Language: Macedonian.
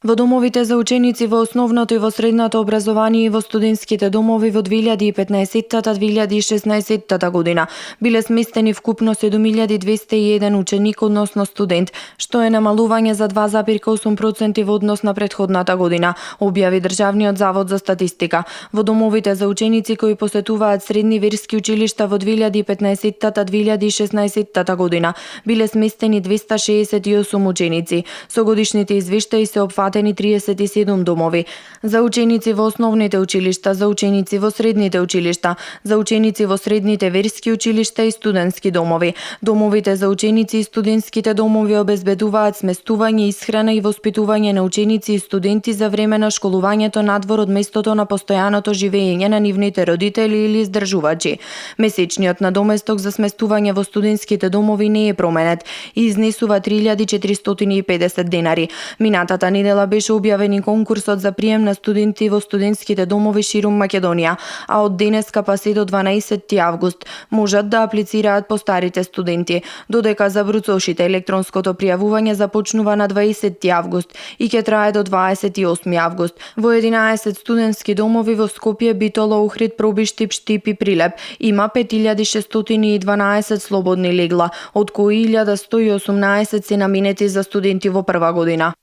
Во домовите за ученици во основното и во средното образование и во студентските домови во 2015-2016 година биле сместени вкупно 7201 ученик, односно студент, што е намалување за 2,8% во однос на претходната година, објави Државниот завод за статистика. Во домовите за ученици кои посетуваат средни верски училишта во 2015-2016 година биле сместени 268 ученици. Со годишните извештаи се опфатени 37 домови. За ученици во основните училишта, за ученици во средните училишта, за ученици во средните верски училишта и студентски домови. Домовите за ученици и студентските домови обезбедуваат сместување, исхрана и воспитување на ученици и студенти за време на школувањето надвор од местото на постојаното живење на нивните родители или издржувачи. Месечниот надоместок за сместување во студентските домови не е променет и изнесува 3450 денари. Минатата недела беше објавен и конкурсот за прием на студенти во студентските домови ширум Македонија, а од денеска па се до 12 август можат да аплицираат постарите студенти, додека за бруцошите електронското пријавување започнува на 20 август и ќе трае до 28 август. Во 11 студентски домови во Скопје, Битола, Охрид, Пробиштип, Штип и Прилеп има 5612 слободни легла, од кои 1118 се наменети за студенти во прва година.